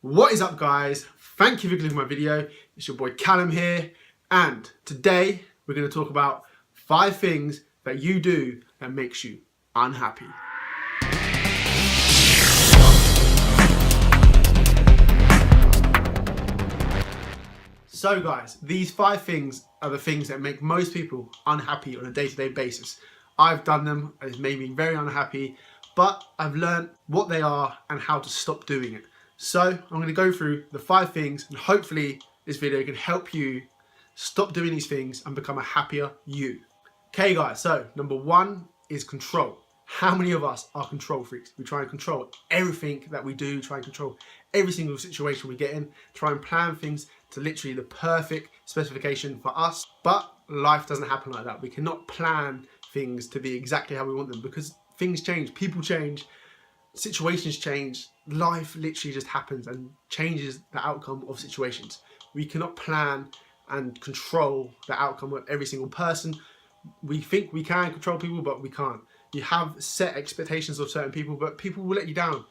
What is up, guys? Thank you for clicking my video. It's your boy Callum here, and today we're going to talk about 5 things that you do that makes you unhappy. So guys, these 5 things are the things that make most people unhappy on a day-to-day basis. I've done them, and it's made me very unhappy, but I've learned what they are and how to stop doing it. So I'm going to go through the 5 things, and hopefully this video can help you stop doing these things and become a happier you. Okay guys, so number 1 is control. How many of us are control freaks? We try and control everything that we do, try and control every single situation we get in, try and plan things to literally the perfect specification for us. But life doesn't happen like that. We cannot plan things to be exactly how we want them because things change, people change, situations change. Life literally just happens and changes the outcome of situations. We cannot plan and control the outcome of every single person. We think we can control people, but we can't. You have set expectations of certain people, but people will let you down.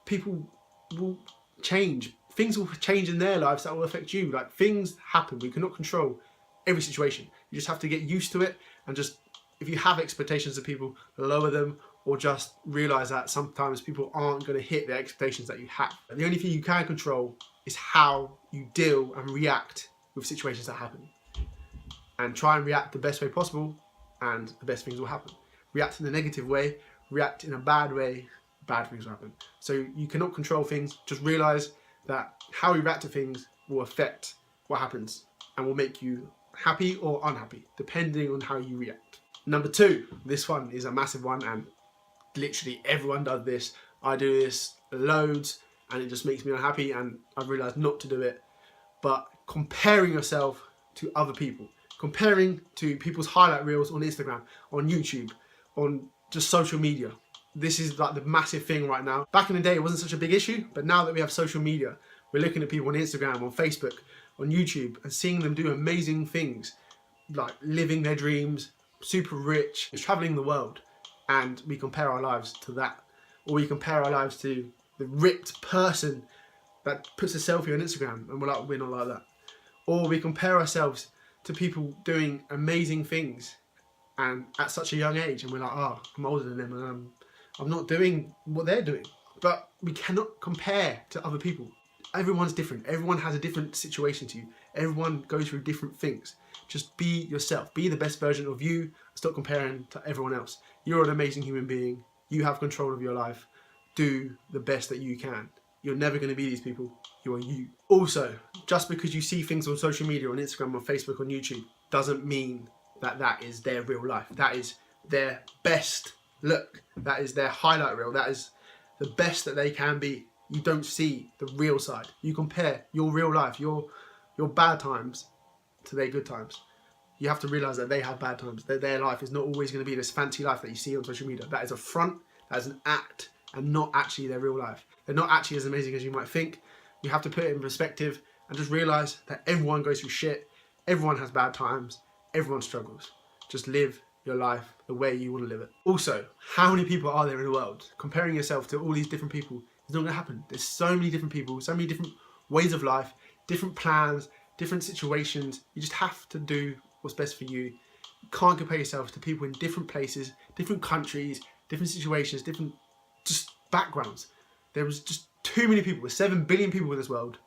People will change. Things will change in their lives that will affect you. Like, things happen. We cannot control every situation. You just have to get used to it, and just, if you have expectations of people, lower them, or just realize that sometimes people aren't going to hit the expectations that you have. And the only thing you can control is how you deal and react with situations that happen. And try and react the best way possible, and the best things will happen. React in a negative way, react in a bad way, bad things will happen. So you cannot control things. Just realize that how you react to things will affect what happens and will make you happy or unhappy, depending on how you react. Number 2, this one is a massive one, and literally everyone does this. I do this loads, and it just makes me unhappy, and I've realized not to do it. But comparing yourself to other people, comparing to people's highlight reels on Instagram, on YouTube, on just social media. This is like the massive thing right now. Back in the day, it wasn't such a big issue, but now that we have social media, we're looking at people on Instagram, on Facebook, on YouTube, and seeing them do amazing things, like living their dreams, super rich, traveling the world, and we compare our lives to that. Or we compare our lives to the ripped person that puts a selfie on Instagram, and we're like, we're not like that. Or we compare ourselves to people doing amazing things and at such a young age, and we're like, oh, I'm older than them, and I'm not doing what they're doing. But we cannot compare to other people. Everyone's different. Everyone has a different situation to you. Everyone goes through different things. Just be yourself. Be the best version of you. Stop comparing to everyone else. You're an amazing human being. You have control of your life. Do the best that you can. You're never going to be these people. You are you. Also, just because you see things on social media, on Instagram, on Facebook, on YouTube, doesn't mean that that is their real life. That is their best look. That is their highlight reel. That is the best that they can be. You don't see the real side. You compare your real life, your bad times, to their good times. You have to realize that they have bad times. That their life is not always going to be this fancy life that you see on social media. That is a front. That is an act, and not actually their real life. They're not actually as amazing as you might think. You have to put it in perspective and just realize that everyone goes through shit. Everyone has bad times. Everyone struggles. Just live your life the way you want to live it. Also, how many people are there in the world? Comparing yourself to all these different people is not going to happen. There's so many different people, so many different ways of life, different plans, different situations. You just have to do what's best for you. You can't compare yourself to people in different places, different countries, different situations, different just backgrounds. There was just too many people. There's 7 billion people in this world.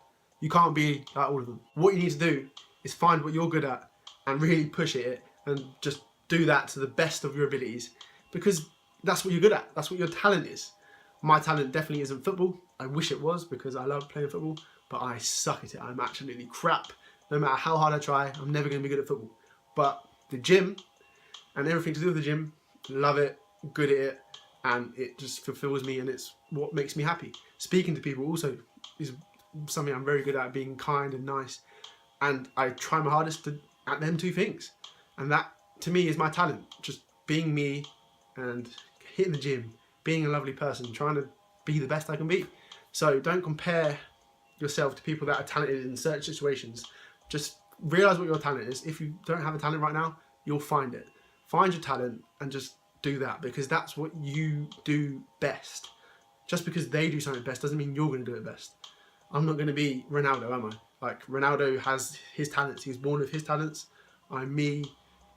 You can't be like all of them. What you need to do is find what you're good at and really push it and just do that to the best of your abilities, because that's what you're good at. That's what your talent is. My talent definitely isn't football. I wish it was, because I love playing football, but I suck at it. I'm absolutely crap. No matter how hard I try, I'm never going to be good at football. But the gym and everything to do with the gym, love it, good at it, and it just fulfills me, and it's what makes me happy. Speaking to people also is something I'm very good at, being kind and nice, and I try my hardest at them 2 things, and that to me is my talent. Just being me and hitting the gym, being a lovely person, trying to be the best I can be. So don't compare yourself to people that are talented in certain situations. Just realize what your talent is. If you don't have a talent right now, you'll find it. Find your talent and just do that, because that's what you do best. Just because they do something best doesn't mean you're going to do it best. I'm not going to be Ronaldo, am I? Like, Ronaldo has his talents. He's born with his talents. I'm me,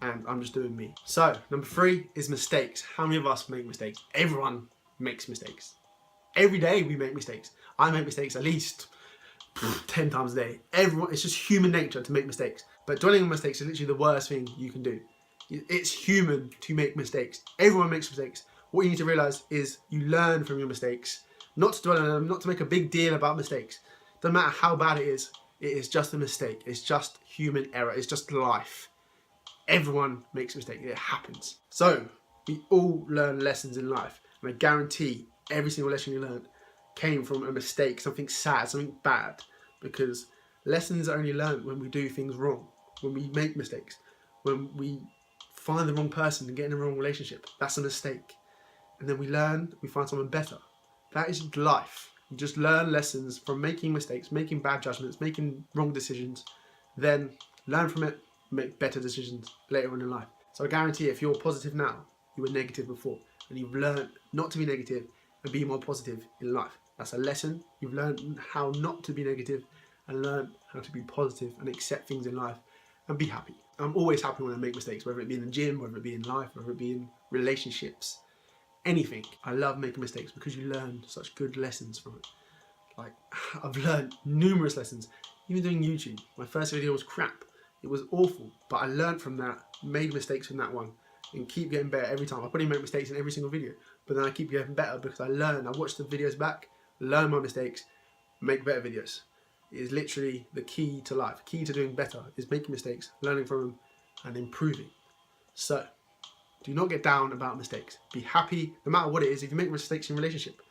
and I'm just doing me. So, number 3 is mistakes. How many of us make mistakes? Everyone makes mistakes. Every day we make mistakes. I make mistakes at least 10 times a day. Everyone, it's just human nature to make mistakes. But dwelling on mistakes is literally the worst thing you can do. It's human to make mistakes. Everyone makes mistakes. What you need to realize is you learn from your mistakes, not to dwell on them, not to make a big deal about mistakes. Doesn't matter how bad it is just a mistake. It's just human error. It's just life. Everyone makes mistakes. It happens. So we all learn lessons in life, and I guarantee every single lesson you learned came from a mistake, something sad, something bad, because lessons are only learned when we do things wrong, when we make mistakes, when we find the wrong person and get in the wrong relationship. That's a mistake. And then we learn, we find someone better. That is life. You just learn lessons from making mistakes, making bad judgments, making wrong decisions, then learn from it, make better decisions later on in life. So I guarantee if you're positive now, you were negative before, and you've learned not to be negative and be more positive in life. That's a lesson. You've learned how not to be negative and learn how to be positive and accept things in life and be happy. I'm always happy when I make mistakes, whether it be in the gym, whether it be in life, whether it be in relationships, anything. I love making mistakes because you learn such good lessons from it. Like, I've learned numerous lessons, even doing YouTube. My first video was crap. It was awful, but I learned from that, made mistakes from that one, and keep getting better every time. I probably make mistakes in every single video, but then I keep getting better because I learn. I watch the videos back, learn my mistakes, make better videos. It is literally the key to life. The key to doing better is making mistakes, learning from them, and improving. So, do not get down about mistakes. Be happy, no matter what it is. If you make mistakes in a relationship,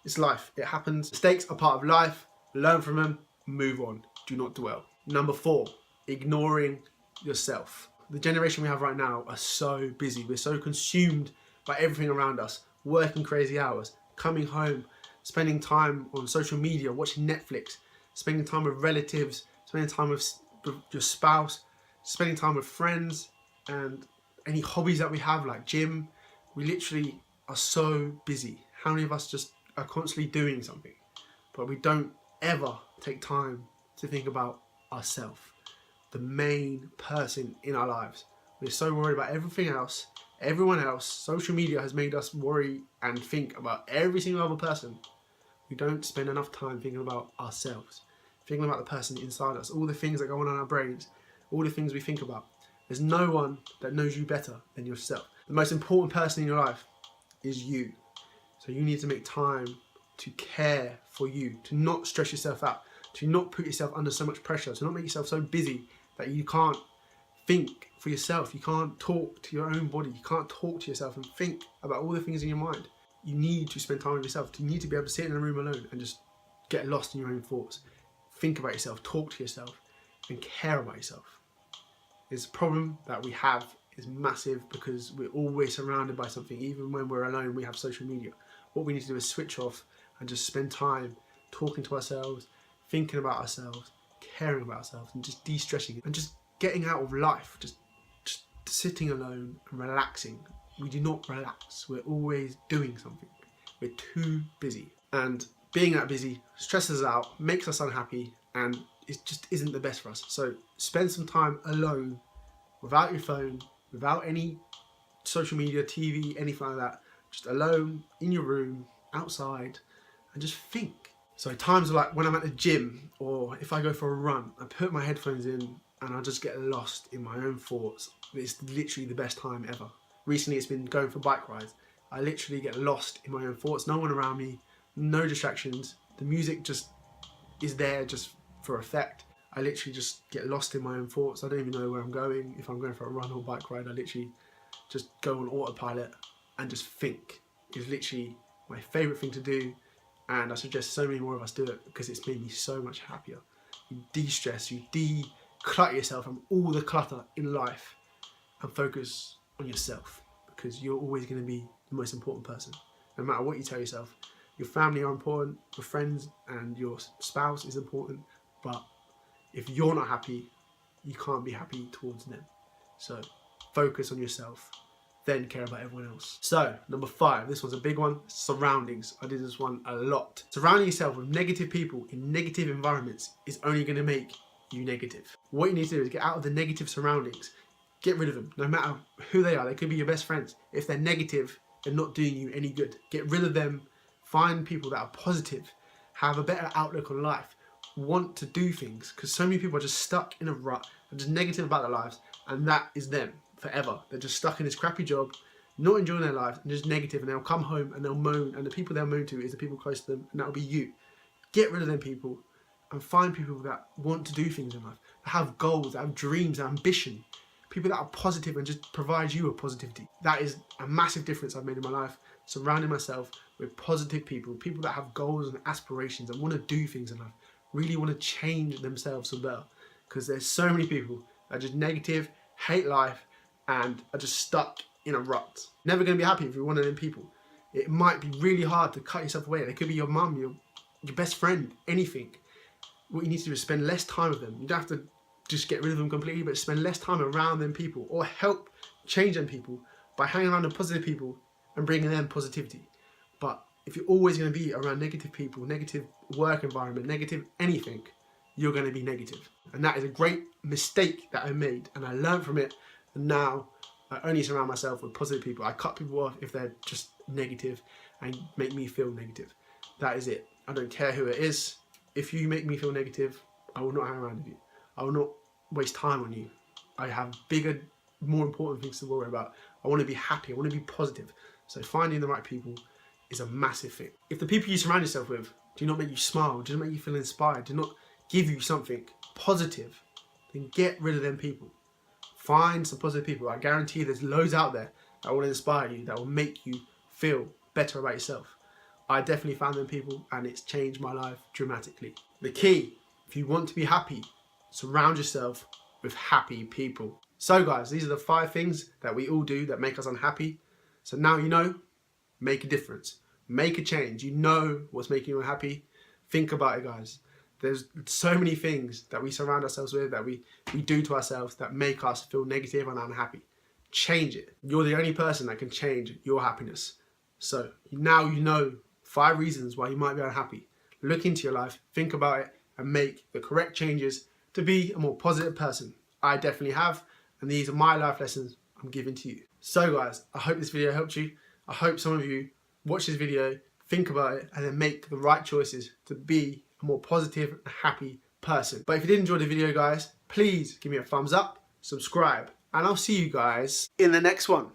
it's life. It happens. Mistakes are part of life. Learn from them, move on. Do not dwell. Number 4, ignoring yourself. The generation we have right now are so busy. We're so consumed by everything around us, working crazy hours, coming home, spending time on social media, watching Netflix, spending time with relatives, spending time with your spouse, spending time with friends, and any hobbies that we have like gym. We literally are so busy. How many of us just are constantly doing something, but we don't ever take time to think about ourselves, the main person in our lives. We're so worried about everything else, everyone else. Social media has made us worry and think about every single other person. We don't spend enough time thinking about ourselves, thinking about the person inside us, all the things that go on in our brains, all the things we think about. There's no one that knows you better than yourself. The most important person in your life is you. So you need to make time to care for you, to not stress yourself out, to not put yourself under so much pressure, to not make yourself so busy that you can't think for yourself. You can't talk to your own body. You can't talk to yourself and think about all the things in your mind. You need to spend time with yourself. You need to be able to sit in a room alone and just get lost in your own thoughts. Think about yourself, talk to yourself, and care about yourself. This problem that we have is massive because we're always surrounded by something. Even when we're alone, we have social media. What we need to do is switch off and just spend time talking to ourselves, thinking about ourselves, caring about ourselves, and just de-stressing and just getting out of life, just sitting alone and relaxing. We do not relax. We're always doing something. We're too busy. And being that busy stresses us out, makes us unhappy, and it just isn't the best for us. So spend some time alone, without your phone, without any social media, TV, anything like that. Just alone, in your room, outside, and just think. So times like when I'm at the gym, or if I go for a run, I put my headphones in and I just get lost in my own thoughts. It's literally the best time ever. Recently it's been going for bike rides. I literally get lost in my own thoughts, no one around me, no distractions. The music just is there just for effect. I literally just get lost in my own thoughts. I don't even know where I'm going. If I'm going for a run or bike ride, I literally just go on autopilot and just think. It's literally my favourite thing to do, and I suggest so many more of us do it because it's made me so much happier. You de-stress, you declutter yourself from all the clutter in life and focus on yourself, because you're always going to be the most important person. No matter what you tell yourself, your family are important, your friends and your spouse is important, but if you're not happy, you can't be happy towards them. So focus on yourself, then care about everyone else. So, number 5, this one's a big one, surroundings. I did this one a lot. Surrounding yourself with negative people in negative environments is only going to make you negative. What you need to do is get out of the negative surroundings. Get rid of them, no matter who they are. They could be your best friends. If they're negative, they're not doing you any good. Get rid of them. Find people that are positive, have a better outlook on life, want to do things, because so many people are just stuck in a rut and just negative about their lives, and that is them forever. They're just stuck in this crappy job, not enjoying their life, and just negative, and they'll come home and they'll moan, and the people they'll moan to is the people close to them, and that'll be you. Get rid of them people and find people that want to do things in life, that have goals, that have dreams, ambition, people that are positive and just provide you with positivity. That is a massive difference I've made in my life, surrounding myself with positive people, people that have goals and aspirations and want to do things in life, really want to change themselves for better. Because there's so many people that are just negative, hate life, and are just stuck in a rut. Never going to be happy if you're one of them people. It might be really hard to cut yourself away. They could be your mum, your best friend, anything. What you need to do is spend less time with them. You don't have to just get rid of them completely, but spend less time around them people, or help change them people by hanging around the positive people and bringing them positivity. But if you're always going to be around negative people, negative work environment, negative anything, you're going to be negative. And that is a great mistake that I made, and I learned from it, and now I only surround myself with positive people. I cut people off if they're just negative and make me feel negative. That is it. I don't care who it is. If you make me feel negative, I will not hang around with you. I will not waste time on you. I have bigger, more important things to worry about. I want to be happy. I want to be positive. So finding the right people is a massive thing. If the people you surround yourself with do not make you smile, do not make you feel inspired, do not give you something positive, then get rid of them people. Find some positive people. I guarantee you there's loads out there that will inspire you, that will make you feel better about yourself. I definitely found them people, and it's changed my life dramatically. The key, if you want to be happy, surround yourself with happy people. So guys, these are the 5 things that we all do that make us unhappy. So now you know, make a difference. Make a change. You know what's making you unhappy. Think about it, guys. There's so many things that we surround ourselves with, that we do to ourselves, that make us feel negative and unhappy. Change it. You're the only person that can change your happiness. So now you know 5 reasons why you might be unhappy. Look into your life, think about it, and make the correct changes to be a more positive person. I definitely have, and these are my life lessons I'm giving to you. So guys, I hope this video helped you. I hope some of you watch this video, think about it, and then make the right choices to be a more positive and happy person. But if you did enjoy the video, guys, please give me a thumbs up, subscribe, and I'll see you guys in the next one.